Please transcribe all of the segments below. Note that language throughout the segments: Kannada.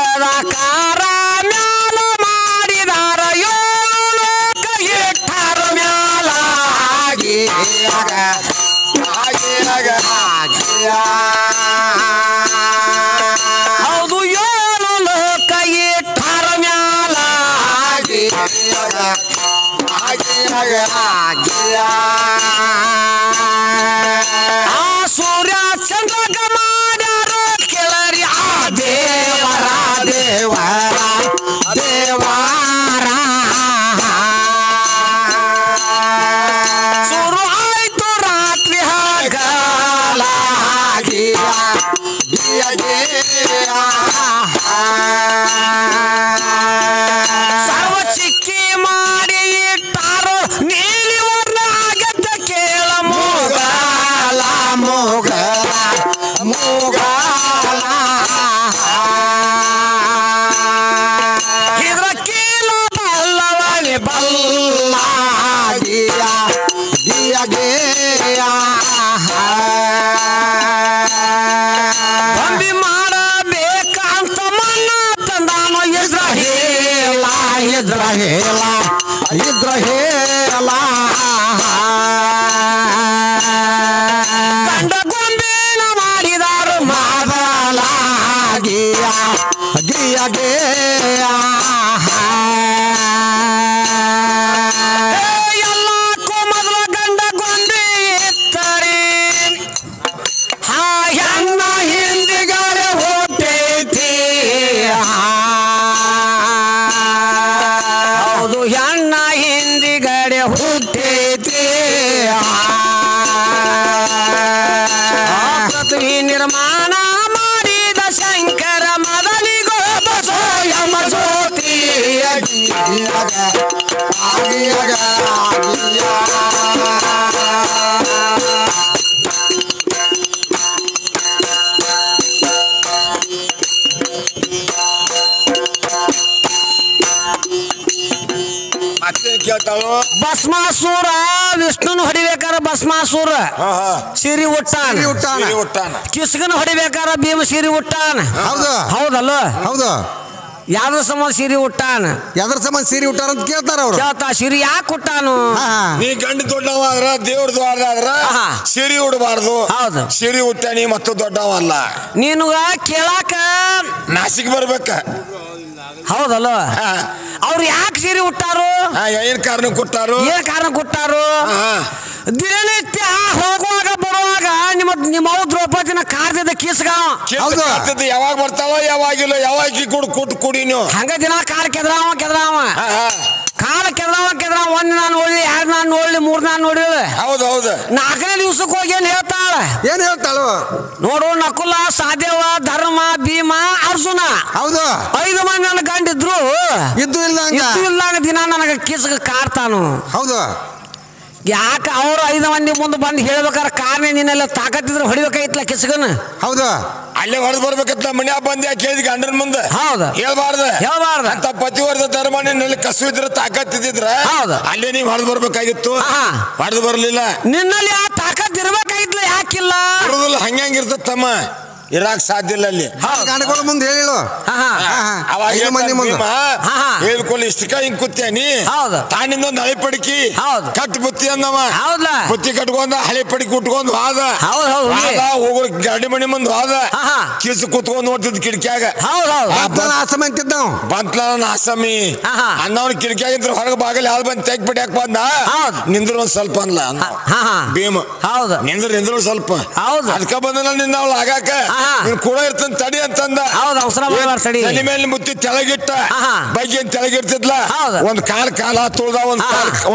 ಜಗದಾಕಾರ ಮ್ಯಾಲ ಮಾಡಿದಾರ ಏಳು ಇಟ್ಟಾರ ಮ್ಯಾಲ ಹೌದು ಏಳು ಲೋಕ ಇಟ್ಟಾರ ಮ್ಯಾಲ ಆ ಸೂರ್ಯ ಚಂದ್ರಗ ಮಾಡ್ಯಾರ ಕೆಳರಿ ಆ ದೇವರ ದೇವರ ದೇವರ ಶುರು ಆಯ್ತು ರಾತ್ರಿ ಹಗಲ ಸರ್ವ ಚಿಕ್ಕಿ ಮಾಡಿ ಇಟ್ಟಾರೋ ನೀಲಿ ವರ್ಣ ಆಗತ್ತ ಕೇಳ ಮೂಗಲ ಮೂಗಲ ಮೂಗಲ ಇದ್ರ ಕೀಲ ಬಲ್ಲವಳಿ ಬಲ್ಲ ಗಿಯ ಗಿಯ ಗಿಯ ಬಂದಿ ಮಾಡಬೇಕಂತ ಮನ್ನ ತಂದಾನೋ ಇದ್ರಹೇಲ ಇದ್ರಹೇಲ ಇದ್ರಹೇಲ ಗಂಡ ಗೊಂಬಿನ ಮಾಡಿದಾರು ಮಾದಲ ಗಿಯ ಗಿಯ ಗಿಯ ಎಲ್ಲಕ್ಕೂ ಮೊದಲ ಗಂಡ ಗೊಂಬಿ ಇತ್ತರಿ ಹಾ ಹೆಣ್ಣ ಹಿಂದಿಗಾರೆ ಹುಟ್ಟೈತಿ ಹೌದು ಹೆಣ್ಣ ಹಿಂದಿಗಡೆ ಹುಟ್ಟೈತಿ ಪೃಥ್ವಿ ನಿರ್ಮಾಣ ಮಾಡಿದ ಶಂಕರ ಮೊದಲಿಗೋ ಬಸೋಯಮ ಜ್ಯೋತಿ ಭಸ್ಮಾಸುರ ವಿಷ್ಣುನ ಹೊಡಿಬೇಕಾರ ಭಸ್ಮಾಸುರ ಸಿರಿ ಉಟ್ಟಾನ ಕಿಸ್ಗನ ಹೊಡಿಬೇಕಾರ ಭೀಮ ಸಿರಿ ಉಟ್ಟಾನ ಹೌದಲ್ಲ ಹೌದು ಯಾವ್ದ್ರ ಸಂಬಂಧ ಸಿರಿ ಉಟ್ಟಾನ ಯಾವ್ದ್ರ ಸಂಬಂಧ ಸಿರಿ ಉಟ್ಟಾನ ಅಂತ ಕೇಳ್ತಾರ ಅವ್ರು ಕೇಳ್ತಾ ಸಿರಿ ಯಾಕೆ ಉಟ್ಟಾನು ನೀ ಗಂಡ ದೊಡ್ಡವಾದ್ರ ದೇವ್ರ ದ್ವಾರದಾದ್ರ ಸಿರಿ ಉಡಬಾರ್ದು ಹೌದು ಸಿರಿ ಉಟ್ಟಾನಿ ಮತ್ತು ದೊಡ್ಡವಲ್ಲ ನೀನು ಕೇಳಾಕ ನಾಸಿಕ್ ಬರ್ಬೇಕ ಹೌದಲ್ಲ ಅವ್ರು ಯಾಕೆ ಸೀರೆ ಉಟ್ಟಾರು ಏನ್ ಕಾರಣ ಕೊಟ್ಟಾರು ಏನ್ ಕಾರಣ ಕೊಟ್ಟಾರು ದಿನನಿತ್ಯ ಹೋಗುವಾಗ ಬರುವಾಗ ನಿಮ್ಮ ದ್ರೌಪದಿನ ಕಾರ್ಯದ ಕೀಸ್ಗಾವ ಯಾವಾಗ ಬರ್ತಾವ ಯಾವಾಗಿಲ್ಲ ಯಾವಾಗ ಕುಡಿ ನೀವು ಹಂಗ ದಿನ ಕಾಲ ಕೆದ್ರಾವ ಕಾಲ ಕೆದ್ರಾವ ಒಂದ್ ನಾನು ನೋಡ್ಲಿ ಎರಡ್ ನಾನು ನೋಡ್ಲಿ ಮೂರ್ ನಾನು ನೋಡಿಲ್ಲ ಹೌದು ನಾಲ್ಕನೇ ದಿವ್ಸಕ್ಕೆ ಹೋಗಿ ಏನ್ ಹೇಳ್ತಾಳ ನೋಡು ನಕುಲ ಸಹದೇವ ಧರ್ಮ ಭೀಮ ಅರ್ಜುನ ಹೌದು 5 ಮಂದಿ ನನ್ನ ಗಂಡಿದ್ರು ಇದ್ದು ಇಲ್ದಂಗ ದಿನ ನನಗ ಕಿಸ್ಗ ಕಾಡ್ತಾನು ಹೌದು ಯಾಕೆ ಅವ್ರು 5 ಮಂದಿ ಮುಂದೆ ಬಂದು ಹೇಳ್ಬೇಕಾರ ಕಾರಣ ನೀನೆಲ್ಲ ತಾಕತ್ತಿದ್ರೆ ಹೊಡಿಬೇಕಾಗಿತ್ತಲ್ಲ ಕಿಸ್ಗನ ಹೌದು ಅಲ್ಲೇ ಹೊಡೆದು ಬರ್ಬೇಕತ್ತ ಮನ್ಯಾಗ ಬಂದ ಕೇಳಿದ ಗಂಡನ ಮುಂದೆ ಹೌದು ಹೇಳ್ಬಾರ್ದ ಅಂತ ಪತಿವರ್ಧ ಧರ್ಮ ನಿನ್ನಲ್ಲಿ ಕಸು ಇದ್ರೆ ತಾಕತ್ತಿದ್ರ ಹೌದು ಅಲ್ಲೇ ನೀವು ಹೊಡೆದು ಬರ್ಬೇಕಾಗಿತ್ತು ಹೊಡೆದು ಬರ್ಲಿಲ್ಲ ನಿನ್ನಲ್ಲಿ ಆ ತಾಕತ್ ಇರ್ಬೇಕಾಗಿತ್ತಲ್ಲ ಯಾಕಿಲ್ಲ ಬರೋದಿಲ್ಲ ಹಂಗಿರ್ತಮ್ಮ ಇರಾಕ್ ಸಾಧ್ಯ ಇಲ್ಲ ಅಲ್ಲಿ ಗಂಡಗಳ ಮುಂದೆ ಹೇಳಿಳು ಹೇಳ್ಕೊಳ್ಳಿ ಇಷ್ಟಕ ಹಿಂಗ್ ಕೂತ್ಯಾನಿ ತಾನಿಂದ ಒಂದು ಹಳೆ ಪಡಿಕಿ ಕಟ್ ಬುತ್ತಿ ಅಂದವ ಬುತ್ತಿ ಕಟ್ಕೊಂಡ ಹಳೆ ಪಡಿಕೆ ಉಟ್ಕೊಂಡ್ ಹೋದ ಹೋಗೋ ಗಾಡಿ ಮಣಿ ಮುಂದ್ ಹೋದ ಕಿಸ್ ಕೂತ್ಕೊಂಡ್ ನೋಡ್ತಿದ್ ಕಿಟಕಿಯಾಗ ಬಂತ್ಲ ಆಸಮಿ ಅನ್ನವನ್ ಕಿಟಕಿಯಾಗಿಂದ್ರ ಹೊರಗೆ ಬಾಗಲಿ ಯಾವ್ದು ಬಂದ್ ತೆಗ್ ಬಿಡಿ ಯಾಕೆ ಬಂದ ನಿಂದ್ರು ಒಂದ್ ಸ್ವಲ್ಪ ಅನ್ಲ ಭೀಮ ನಿಂದ್ರು ಸ್ವಲ್ಪ ಅದಕ್ಕ ಬಂದ ನಿನ್ನ ಅವಳು ಆಗಾಕ ನೀನ್ ಕೂಡ ಇರ್ತಂತ ತಡಿ ಅಂತಂದ ತಲೆ ಮೇಲೆ ಮುತ್ತಿ ತೆಳಗಿಟ್ಟ ಬಗ್ಗೆ ತೆಳಗಿಡ್ತಿದ್ಲ ಒಂದ್ ಕಾಲ ತುಳ್ದ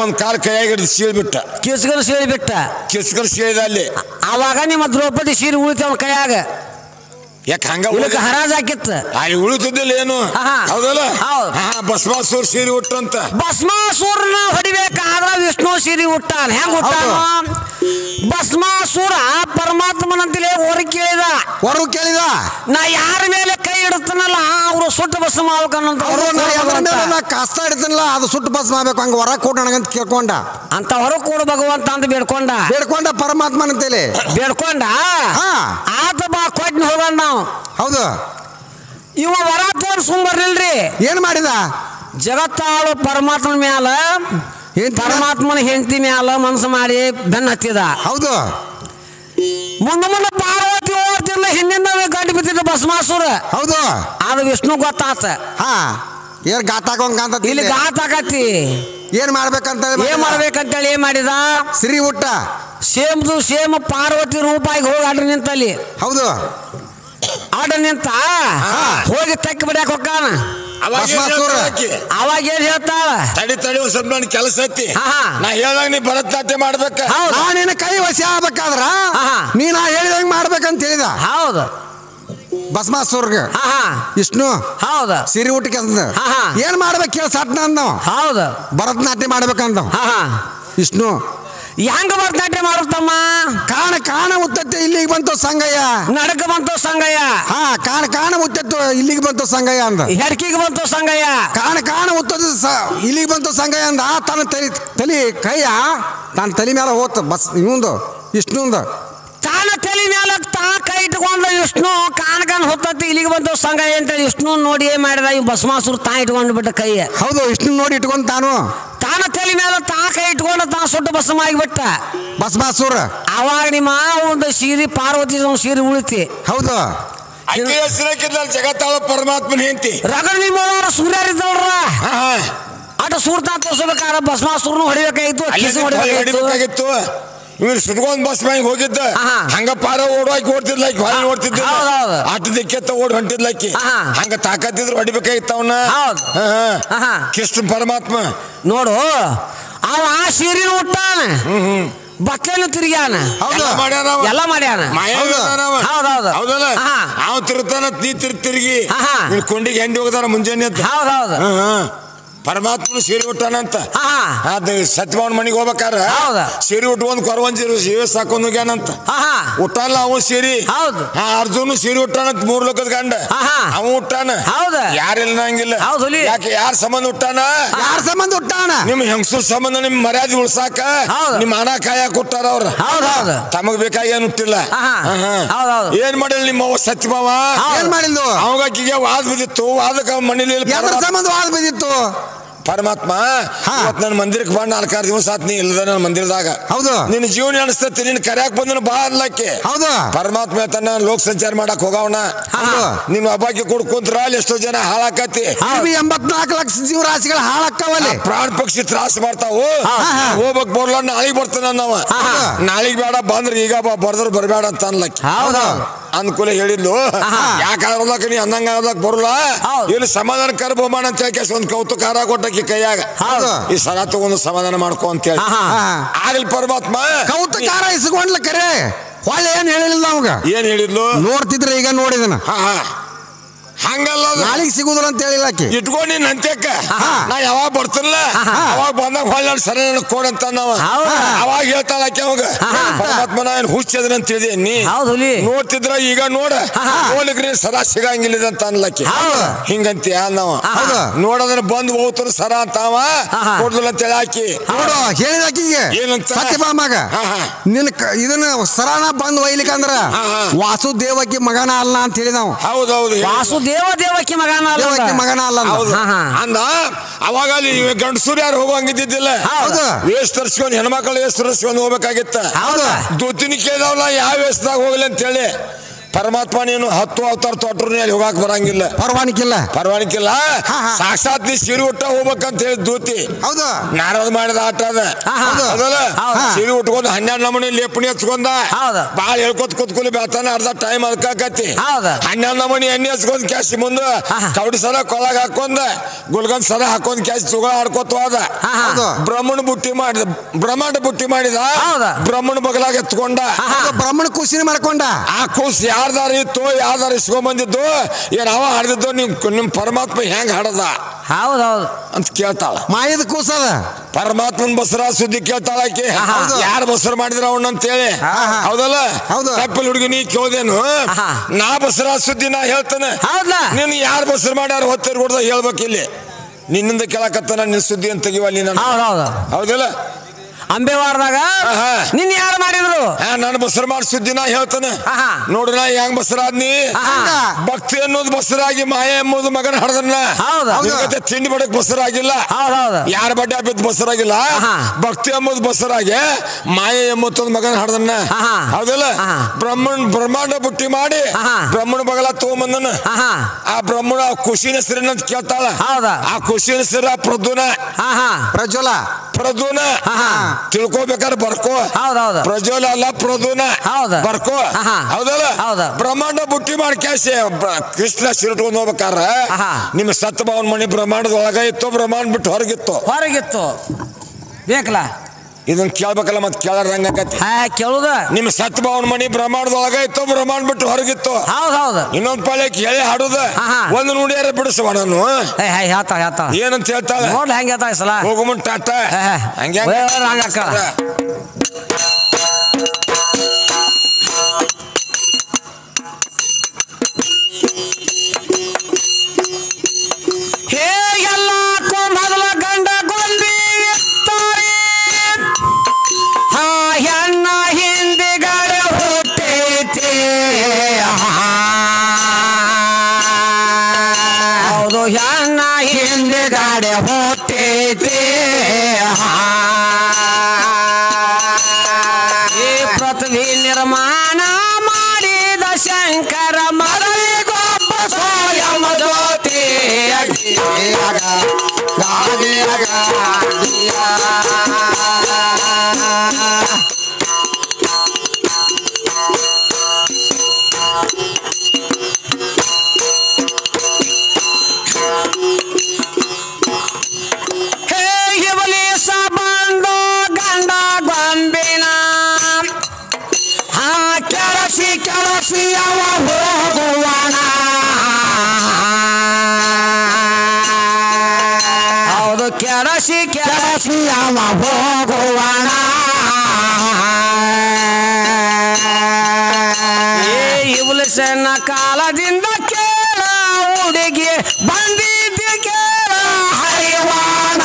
ಒಂದ್ ಕಾಲ್ ಕೈಯಾಗ ಹಿಡಿದು ಸೀಳ್ಬಿಟ್ಟ ಕಿಸ್ಗಲ್ ಸೀಳಿದ ಅಲ್ಲಿ ಅವಾಗ ನಿಮ್ಮ ದ್ರೌಪದಿ ಸೀರೆ ಉಳಿತವ ಕೈಯಾಗ ಯಾಕೆ ಹಂಗ ಹರಾಜ್ ಹಾಕಿತ್ತು ಅಲ್ಲಿ ಉಳಿತಿದ್ದಿಲ್ಲ ಏನು ಹೌದಲ್ಲ ಭಸ್ಮಾಸುರ ಸೀರೆ ಉಟ್ಟಂತ ಭಸ್ಮಾಸುರನ ಹೊಡಿಬೇಕಾದ್ರ ವಿಷ್ಣು ಸೀರೆ ಉಟ್ಟಾನ ಹೆಂಗ್ ಉಟ್ಟಾನ ಭಸ್ಮಾಸುರ ಪರಮಾತ್ಮನಂತಲೇ ಹೊರ ಕೇಳಿದ ನಾ ಯಾರ ಮೇಲೆ ಕೈ ಇಡ್ತಾನಲ್ಲ ಅವ್ರು ಸುಟ್ಟು ಭಸ್ಮ ಆಗ್ಬೇಕನ್ನೋದು ಕಷ್ಟ ಇಡ್ತಾನಲ್ಲ ಅದು ಸುಟ್ಟು ಭಸ್ಮ ಆಗ್ಬೇಕು ಹಂಗ ಹೊರ ಕೊಡ ನನಗಂತ ಕೇಳ್ಕೊಂಡ ಅಂತ ಹೊರ ಕೊಡು ಭಗವಂತ ಅಂತ ಬೇಡ್ಕೊಂಡ ಪರಮಾತ್ಮನಂತೇಳಿ ಬೇಡ್ಕೊಂಡ ಆತ ಬಾ ಕೊಟ್ಟು ಹೋಗೋಣ ನಾವು ಹೌದು ಇವ ವರ ತೋರ್ ಸುಂಬರ್ಲಿಲ್ರಿ. ಏನ್ ಮಾಡಿದ? ಜಗತ್ತಾಳು ಪರಮಾತ್ಮನ ಮ್ಯಾಲ ಪರಮಾತ್ಮನ ಹೆಂಡತಿ ಮ್ಯಾಲ ಮನಸ್ಸು ಮಾಡಿ ಬೆನ್ನ ಹತ್ತಿದ. ಹೌದು. ಮುಂದೆ ಪಾರ್ವತಿ ಓಡ್ತಿರ್ಲ ಹಿಂದಿಂದ ಗಂಟು ಬಿದ್ದಿದ್ದ ಭಸ್ಮಾಸುರ. ಹೌದು. ಅದು ವಿಷ್ಣು ಗೊತ್ತಾತ. ಹಾ ಏನ್ ಗಾತಾಕೊಂಡ್ ಇಲ್ಲಿ ಗಾತ ಆಗತಿ. ಏನ್ ಮಾಡ್ಬೇಕಂತೇಳಿ ಏನ್ ಮಾಡಿದ? ಸಿರಿ ಊಟ ಸೇಮ್ ಪಾರ್ವತಿ ರೂಪಾಯಿಗೆ ಹೋಗಿ ಆಡ ನಿಂತಲ್ಲಿ. ಹೌದು. ಆಡ ನಿಂತ ಹೋಗಿ ತೆಕ್ಕ ಬಿಡಾಕ ಹೋಗಾನ. ಅವಾಗ ಏನ್ ಹೇಳ್ತಾಳ? ತಡಿ ಒಂದ್ ಸ್ವಲ್ಪ ನನ್ ಕೆಲಸ ಐತಿ. ನಾ ಹೇಳ್ದಾಗ ನೀ ಭರತನಾಟ್ಯ ಮಾಡ್ಬೇಕ. ನಿನ್ನ ಕೈ ವಶ ಆಗ್ಬೇಕಾದ್ರ ನೀ ನಾ ಹೇಳಿದಂಗ ಮಾಡ್ಬೇಕಂತ ಹೇಳಿದ. ಹೌದು. ಭಸ್ಮಾಸುರ್ಗೆ ವಿಷ್ಣು ಹೌದ ಸಿರಿ ಊಟಕ್ಕೆ ಏನ್ ಮಾಡ್ಬೇಕು ಕೇಳ ಸಟ್ನ ಅಂದ. ಹೌದು. ಭರತನಾಟ್ಯ ಮಾಡ್ಬೇಕಂತ ವಿಷ್ಣು. ಹೆಂಗ ಭರತನಾಟ್ಯ ಮಾಡುತ್ತಮ್ಮ? ಕಾಣ ಉತ್ತತ್ತು ಇಲ್ಲಿಗೆ ಬಂತು ಸಂಗಯ್ಯ. ನಡಕ ಬಂತು ಸಂಗಯ್ಯ. ಕಾಣ ಉತ್ತತ್ತು ಇಲ್ಲಿಗೆ ಬಂತು ಸಂಗಯ್ಯ ಅಂದ. ಹೆಡ್ಕಿಗೆ ಬಂತು ಸಂಗಯ್ಯ. ಕಾಣ ಉತ್ತದ್ದು ಇಲ್ಲಿಗೆ ಬಂತು ಸಂಗಯ್ಯ ಅಂದ. ತನ್ನ ತಲಿ ಕೈಯ ತನ್ನ ತಲೆ ಮೇಲೆ ಹೋತ ಬಸ್ ಇನ್ನೊಂದು ವಿಷ್ಣುಂದ. ತಾನ ತಲೆ ಮೇಲೆ ಕೈ ಇಟ್ಕೊಂಡ ವಿಷ್ಣು ಕಾಣಕಾನ್ ಹೊತ್ತತಿ ಇಲ್ಲಿಗೆ ಬಂತು ಸಂಗಯ್ಯ ಅಂತೇಳಿ ವಿಷ್ಣು ನೋಡಿ ಏನ್ ಮಾಡಿದ? ಇವ್ ಭಸ್ಮಾಸುರ ಇಟ್ಕೊಂಡು ಬಿಟ್ಟ ಕೈ. ಹೌದು. ವಿಷ್ಣು ನೋಡಿ ಇಟ್ಕೊಂಡ್ ತಾನ ತಲೆ ಮೇಲೆ ಕೈ ಇಟ್ಕೊಂಡು ಸುಟ್ಟು ಭಸ್ಮ ಆಗಿಬಿಟ್ಟ ಭಸ್ಮಾಸುರ. ಅವಾಗ ನಿಮ್ಮ ಒಂದು ಸೀರೆ ಪಾರ್ವತಿ ಸೀರೆ ಉಳಿತಿ. ಹೌದು. ಜಗತ್ತಾಳ ಪರಮಾತ್ಮನ ಹೆಂಡತಿ ರಗಡ ನಿಮ್ಮ ಸೂರ್ಯರಿದ್ದವ್ರ ಅಟ ಸೂರ್ತ ತೋರ್ಸ್ಬೇಕಾರ ಭಸ್ಮಾಸುರನು ಹೊಡಿಬೇಕಾಗಿತ್ತು. ಇವ್ರು ಸುಟ್ಕೊಂಡ್ ಬಸ್ ಮ್ಯಾಗ ಹೋಗಿದ್ದ ಹಂಗ ಪಾರ ಓಡಾಕಿ ಓಡ್ತಿದ್ಲಾಕಿ ಹೊರ ನೋಡ್ತಿದ್ದ ಆಟದಕ್ಕೆತ್ತ ಓಡ್ ಹೊಂಟಿದ್ಲಾಕಿ ಹಂಗ ತಾಕತ್ತಿದ್ರು ಹೊಡಿಬೇಕಾಗಿತ್ತ ಅವನ ಕೃಷ್ಣ ಪರಮಾತ್ಮ. ನೋಡು ಅವ ಆ ಸೀರಿನ ಹುಟ್ಟಾನ ಬಕ್ಕೇನು ತಿರ್ಗ್ಯಾನ. ಎಲ್ಲ ಮಾಡ್ಯಾನ. ಹೌದಲ್ಲ ಅವ್ ತಿರ್ತಾನ ನೀ ತಿರ್ಗಿ ಕೊಂಡಿಗೆ ಹೆಂಡಿ ಹೋಗದಾರ ಮುಂಜಾನೆ ಅಂತ. ಪರಮಾತ್ಮನು ಸೀರೆ ಉಟ್ಟಾನಂತ. ಅದು ಸತ್ಯಭಾವನ ಮನೆಗೆ ಹೋಗ್ಬೇಕಾರ ಸೀರೆ ಉಟ್ಕೊಂಡ್ ಕೊರವಂಜಿ ಸಾಕೊಂಡ್ ಹೋಗ್ಯಾನಂತ. ಉಟ್ಟಾನ ಅವ ಸೀರೆ. ಅರ್ಜುನ ಸೀರೆ ಉಟ್ಟಾನಂತ 3 ಲೋಕದ ಗಂಡ ಅವ ಉಟ್ಟಾನ. ಯಾರಿಲ್ಲ ನಂಗಿಲ್ಲ. ಯಾಕೆ ಯಾರ ಸಂಬಂಧ ಉಟ್ಟಾನ? ನಿಮ್ ಹೆಂಗಸೂರ್ ಸಂಬಂಧ ನಿಮ್ ಮರ್ಯಾದೆ ಉಳ್ಸಾಕ ನಿಮ್ ಹಣ ಕಾಯಕ್ ಹುಟ್ಟಾರ ಅವ್ರ. ತಮಗ್ ಬೇಕಾಗಿ ಏನ್ ಹುಟ್ಟಿಲ್ಲ. ಏನ್ ಮಾಡಿಲ್ಲ ನಿಮ್ಮ ಸತ್ಯಭಾವ? ಏನ್ ಮಾಡಿಲ್ಲ? ಅವಾಗೀಗ ವಾದ ಬಿದ್ದಿತ್ತು. ವಾದಕ ಮನೇಲಿ ಸಂಬಂಧ ವಾದ ಬಿದ್ದಿತ್ತು. ಪರಮಾತ್ಮ ನನ್ನ ಮಂದಿರಕ್ಕೆ ಬಂದ್ 4-6 ದಿವಸ ಆತ್ ನೀ ಇಲ್ಲದ ನನ್ನ ಮಂದಿರದಾಗ. ಹೌದು. ನಿನ್ನ ಜೀವನ ಅನಿಸ್ತತಿ. ನಿನ್ ಕರ್ಯಾಕ್ ಬಂದನ ಬಾ ಅನ್ಲಕ್ಕೆ. ಹೌದು. ಪರಮಾತ್ಮ ತನ್ನ ಲೋಕ ಸಂಚಾರ ಮಾಡಕ್ ಹೋಗವನ. ನಿನ್ ಹಬ್ಬಕ್ಕೆ ಕುಡ್ಕೊಂತ್ರ ಅಲ್ಲಿ ಎಷ್ಟೋ ಜನ ಹಾಳಾಕತಿ. 84 ಲಕ್ಷ ಜೀವರಾಶಿಗಳು ಹಾಳಾಕ್ಕವಲ್ಲಿ. ಪ್ರಾಣ ಪಕ್ಷಿ ತ್ರಾಸ ಮಾಡ್ತಾವು. ಹೋಗ್ಬೇಕ್ ಬರ್ಲ ನಾಳಿಗೆ ಬರ್ತಾನ ನಾವ. ನಾಳಿಗೆ ಬೇಡ ಬಂದ್ರ ಈಗ ಬರ್ದ್ರ ಬರ್ಬೇಡ ಅಂತ ಅನ್ಲಕ್ಕೆ. ಅನುಕೂಲ ಹೇಳಿದ್ಲು. ಯಾಕಾಗ್ಲಕ್ಕ ನೀ ಅಂದಂಗ ಬರಲ್ಲ ಇಲ್ಲಿ ಸಮಾಧಾನ ಕರ್ಬೋಮಾನ ಅಂತ ಹೇಳಿ ಒಂದ್ ಕೌತುಕ ಹಾರ ಕೊಟ್ಟಕಿ ಕೈಯಾಗ ಈ ಸಲ ತಗೊಂಡು ಸಮಾಧಾನ ಮಾಡ್ಕೊ ಅಂತ ಹೇಳಿ ಆಗ್ಲಿ ಪರಮಾತ್ಮ ಕೌತುಕಾರ ಇಸ್ಕೊಂಡ್ಲ ಕರೆ ಹೊಳ್ಳೆ ಏನ್ ಹೇಳಿಲ್ಲ ನಮ್ಗ. ಏನ್ ಹೇಳಿದ್ಲು? ನೋಡ್ತಿದ್ರೆ ಈಗ ನೋಡಿದನ ಹಂಗಲ್ಲ ನಾಳಿಗೆ ಸಿಗುದಿಲ್ಲ ಅಂತ ಹೇಳಿಲ್ಲ. ಇಟ್ಕೊಂಡಿ ನಂತ್ಯಕ್ಕ ನಾ ಯಾವಾಗ ಬರ್ತಿಲ್ಲ ಅವಾಗ ಬಂದಾಗ ಹೊಳ್ಳ ಸರಿ ಕೊಡಂತ ನಾವ ಅವಾಗ ಹೇಳ್ತಾಳ ಆಕೆ ಅವಾಗ ಪರಮಾತ್ಮ ನಾ ಏನ್ ಹುಚ್ಚದ್ರ ಅಂತ ಹೇಳಿದೆ ನೀ ನೋಡ್ತಿದ್ರ ಈಗ ನೋಡ ಹೋಲಿಕ್ರಿ ಸರ ಸಿಗಂಗಿಲ್ಲ ಅಂತ ಅನ್ಲಕ್ಕಿ ಹಿಂಗಂತ ನಾವ ನೋಡೋದ್ರ ಬಂದ್ ಹೋಗ್ತಾರ ಸರ ಅಂತಾವ ಕೊಡ್ಲಿಲ್ಲ ಅಂತ ಹೇಳಿ ಹಾಕಿ ನೋಡು ಹೇಳಿದಾಕಿಗೆ ಏನಂತ ಸತ್ಯಭಾಮಾಗ ನಿನ್ ಇದನ್ನ ಸರಾನ ಬಂದ್ ಒಯ್ಲಿಕ್ಕೆ ಅಂದ್ರ ವಾಸುದೇವಕ್ಕೆ ಮಗನ ಅಲ್ಲ ಅಂತ ಹೇಳಿ ನಾವು. ಹೌದೌದು. ದೇವಕ್ಕೆ ಮಗನ ಅಲ್ಲ ಅಂದ. ಅವಾಗ ಅಲ್ಲಿ ಗಂಡಸೂರು ಯಾರು ಹೋಗಂಗಿದ್ದಿದ್ದಿಲ್ಲ. ವೇಷ ತರ್ಸ್ಕೊಂಡ್ ಹೆಣ್ಮಕ್ಳು ವೇಷ ತರ್ಸ್ಕೊಂಡ್ ಹೋಗ್ಬೇಕಾಗಿತ್ತ. ದೂತಿನಿ ಕೇಳವಲ್ಲ ಯಾವ ವೇಷದಾಗ ಹೋಗ್ಲಿ ಅಂತ ಹೇಳಿ ಪರಮಾತ್ಮ ನೀನು 10 ಅವತಾರ ತೊಟ್ರು ಅಲ್ಲಿ ಹೋಗಾಕ್ ಬರಂಗಿಲ್ಲ. ಪರವಾನಿಕಿಲ್ಲ. ಸಾಕ್ಷಾತ್ ನೀ ಸಿರಿ ಉಟ್ಟ ಹೋಗ್ಬೇಕಂತ ಹೇಳಿ ದೂತಿ. ಹೌದು. ನಾರದ ಮಾಡಿದ ಆಟ ಅದ. ಅದಲ್ಲ ಸಿರಿ ಉಟ್ಕೊಂಡ್ 12 ನಮೂನಿ ಲೇಪಣಿ ಹಚ್ಕೊಂಡ ಬಾಳ ಹೇಳ್ಕೊತ್ ಕುತ್ಕೊಲಿ ಬೇತಾನ ಅರ್ಧ ಟೈಮ್ ಅದಕ್ಕಾಕತಿ. 12 ನಮೂನಿ ಎಣ್ಣೆ ಹಚ್ಕೊಂಡ್ ಕ್ಯಾಸಿ ಮುಂದ ಕವಡಿ ಸರ ಕೊಳಗ ಹಾಕೊಂಡ ಗುಲ್ಗಂದ್ ಸರ ಹಾಕೊಂಡ್ ಕ್ಯಾಸಿ ಸುಗ ಆಡ್ಕೊತ ಹೋದ. ಬ್ರಹ್ಮಣ ಬುಟ್ಟಿ ಮಾಡಿದ ಬ್ರಹ್ಮಣ ಬಗಲಾಗ ಎತ್ಕೊಂಡ ಬ್ರಹ್ಮಣ ಕೂಸಿನ ಮಾಡ್ಕೊಂಡ. ಆ ಕೂಸ್ ಯಾರ್ದಾರ ಇತ್ತು ಯಾರ್ದಾರ ಇಸ್ಕೊಂಡ್ ಬಂದಿದ್ದು ಏನ್ ಅವ ಹಾಡ್ದಿದ್ದು ನಿಮ್ ಪರಮಾತ್ಮ ಹೆಂಗ್ ಹಾಡದ ಅಂತ ಕೇಳ್ತಾಳ. ಮಾಯದ ಕೂಸದ ಪರಮಾತ್ಮನ್ ಬಸರ ಸುದ್ದಿ ಕೇಳ್ತಾಳ ಆಕೆ. ಯಾರು ಬಸರ ಮಾಡಿದ್ರ ಅವಣ್ಣ ಅಂತ ಹೇಳಿ. ಹೌದಲ್ಲ? ಕಪ್ಪಲ್ ಹುಡುಗಿ ನೀ ಕೇಳ್ದೇನು? ನಾ ಬಸರ ಸುದ್ದಿ ನಾ ಹೇಳ್ತಾನೆ. ನೀನ್ ಯಾರು ಬಸರ ಮಾಡ್ಯಾರ ಹೊತ್ತೇರ್ ಕೊಡ್ದ ಹೇಳ್ಬೇಕು ಇಲ್ಲಿ. ನಿನ್ನಿಂದ ಕೇಳಕತ್ತಾನ ನಿನ್ ಸುದ್ದಿ ಅಂತ ತೆಗಿವ ನೀನ. ಹೌದಲ್ಲ? ಅಂಬೇವಾರದಾಗ ನಿನ್ ಯಾರು ಮಾಡಿದ್ರು ನಾನು ಬಸರ ಮಾಡಿ ಸುದ್ದಿನ ಹೇಳ್ತಾನೆ ನೋಡ್ರಿ ನಾ ಹೆಂಗ್ ಬಸರಾದ್ನಿ ಭಕ್ತಿ ಅನ್ನೋದು ಬಸರಾಗಿ ಮಾಯ ಎಂಬುದು ಮಗನ ಹಡದನ್ನ ತಿಂಡಿ ಬಡಕ್ ಬಸರಾಗಿಲ್ಲ ಯಾರ ಬಡ್ಡೆ ಬಿದ್ದು ಬಸರಾಗಿಲ್ಲ ಭಕ್ತಿ ಎಂಬುದು ಬಸರಾಗಿ ಮಾಯ ಎಂಬತ್ತೊಂದು ಮಗನ ಹಡದನ್ನ ಹೌದಲ್ಲ ಬ್ರಹ್ಮಾಂಡ ಬುಟ್ಟಿ ಮಾಡಿ ಬ್ರಹ್ಮಣ ಬಗಲ ತಗೊಂಬಂದನ ಆ ಬ್ರಹ್ಮಣ ಖುಷಿನ ಹೆಸರಿನ ಕೇಳ್ತಾಳ ಆ ಖುಷಿನ ಹೆಸರ ಪ್ರದ್ಯುನ ಪ್ರದ್ಯುನ ತಿಳ್ಕೊಬೇಕಾದ್ರೆ ಬರ್ಕೋ ಪ್ರಜ್ವಲ ಅಲ್ಲ ಪ್ರದ್ಯುನ ಬರ್ಕೋ ಹೌದಲ್ಲ ಬ್ರಹ್ಮಾಂಡ ಬುಟ್ಟಿ ಮಾಡಿ ಕ್ಯಾಸೆ ಕೃಷ್ಣ ಸಿರಿಟ್ಕೊಂಡ್ ಹೋಗ್ಬೇಕಾರ ನಿಮ್ಮ ಸತ್ತ ಭಾವನ ಮನೆ ಬ್ರಹ್ಮಾಂಡದ ಒಳಗ ಇತ್ತು ಬ್ರಹ್ಮಾಂಡ ಬಿಟ್ಟು ಹೊರಗಿತ್ತು ಬೇಕಲ್ಲ ಇದನ್ನ ಕೇಳ್ಬೇಕಲ್ಲ ಮತ್ ಕೇಳಾರಂಗತಿ ಕೇಳುದ ನಿಮ್ಮ ಸತ್ ಭಾವನ ಮನಿ ಬ್ರಹ್ಮಾಂಡದೊಳಗ ಇತ್ತು ಬ್ರಹ್ಮಾಂಡ ಬಿಟ್ಟು ಹೊರಗಿತ್ತು ಇನ್ನೊಂದ್ ಪಾಳೆ ಕೇಳಿ ಹಾಡುದ ಒಂದು ನುಡಿಯಾರ ಬಿಡಿಸುವ ನಾನು ಏನಂತ ಹೇಳ್ತಾಳೆ ನೋಡ್ಲಿ ಹೆಂಗ ಹೇಳ್ತಾ ಸಲ ಹೋಗುಮನ್ ಟಾಟಾ ಹಂಗೆ ಹಿಂದೆಗಡೆ ಹುಟ್ಟಿದೆ ಪೃಥ್ವಿ ನಿರ್ಮಾಣ ಮಾಡಿದ ಶಂಕರ ಮರಳಿಗೊಬ್ಬ ಸ್ವಯಂ ಜ್ಯೋತಿ ಕೆಳಸಿ ಅವ ಹೋಗುವಣ ಇವಲಸನ ಕಾಲದಿಂದ ಕೇಳ ಹುಡುಗಿ ಬಂದಿದ್ದೆ ಕೇಳ ಹರಿವಾಣ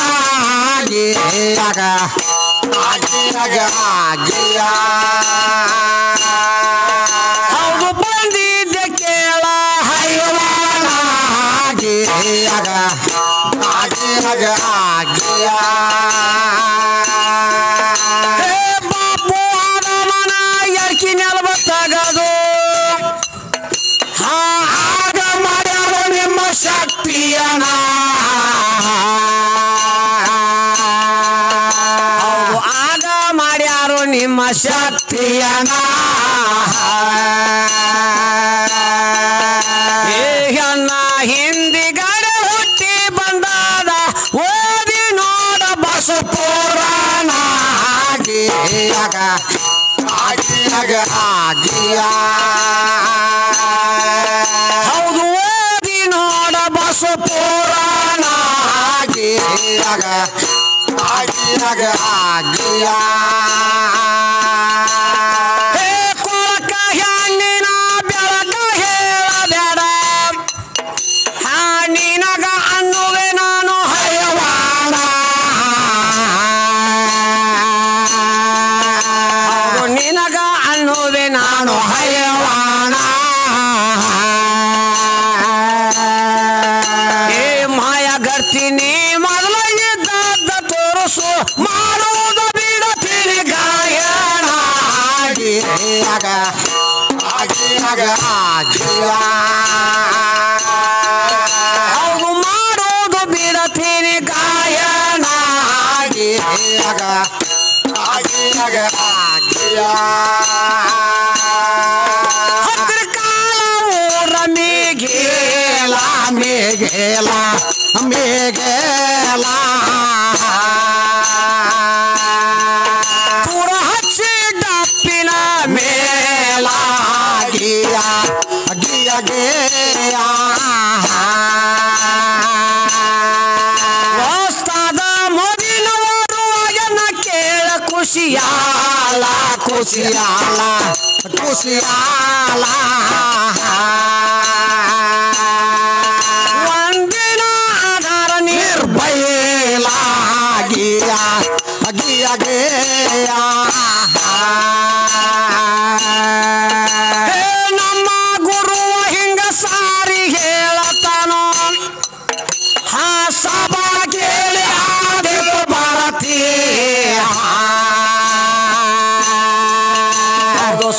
ಹೌದು ಬಂದಿದ್ದೆ ಕೇಳ ಹರಿವಾಣ ಬಾಪು ಆದಮನ ಎರ್ಕಿ ನೆಲಬತ್ತಾಗದು ಆಗ ಮಾಡ್ಯಾರೋ ನಿಮ್ಮ ಶಕ್ತಿಯನ ಆಗ ಮಾಡ್ಯಾರೋ ನಿಮ್ಮ ಶಕ್ತಿಯನ ಹೆಣ್ಣ ಹಿಂದಿಗಡೆ ಹುಟ್ಟಿ ಬಂದಾದ ಓದಿ ನೋಡ ಬಸು ಪುರಾಣ ಹೌದು ಓದಿ ನೋಡ ಬಸು ಪುರಾಣ ಕೊಳಕ ಹೆಣ್ಣಿನ ಬೆಳಕ ಹೇಳಬೇಡ ನಿನಗ ಅನ್ನುವೆ ನಾನು ಹಯವಾಣ ನಿನಗ ಅನ್ನುವೆ ನಾನು ಹಯವಾಣ ಮಾಯ ಗರ್ತೀನಿ ಮೊದಲ ಇದ್ದದ್ದ ತೋರಿಸು ಮಾಡುವುದು ಬಿಡತೀನಿ ಗಾಯಣ ಹೌದು ಮಾಡೋದು ಬಿಡತೀನಿ ಗಾಯನ ಹತ್ರ ಕಾಲ ಊರ ಮೇಘೇಲ ಮೇಘೇಲ ಮೇಘೇಲ ಪುರ ಹಚ್ಚಿ ಡಪ್ಪಿನ ಮೇಲ ಗಿಯ ಗಿಯ ಗಿಯ ವಸ್ತಾದ ಮೊದಲವರು ಎನ್ನ ಕೇಳ ಖುಷಿಯಾಲ ಖುಷಿಯಾಲ ಖುಷಿಯಾಲ ಒಂದಿನ ಆಧಾರ ನಿರ್ಭಯಲ ಗಿಯ ಗಿಯ ಗಿಯ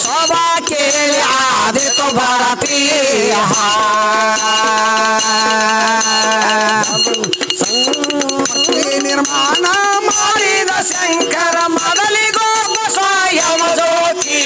ಸಭಾ ಕೇಳಿ ಆದಿತು ಭಾರತೀಯ ನಿರ್ಮಾಣ ಮಾಡಿದ ಶಂಕರ ಮೊದಲಿಗೋಪ ಸ್ವಯಂ ಜ್ಯೋತಿ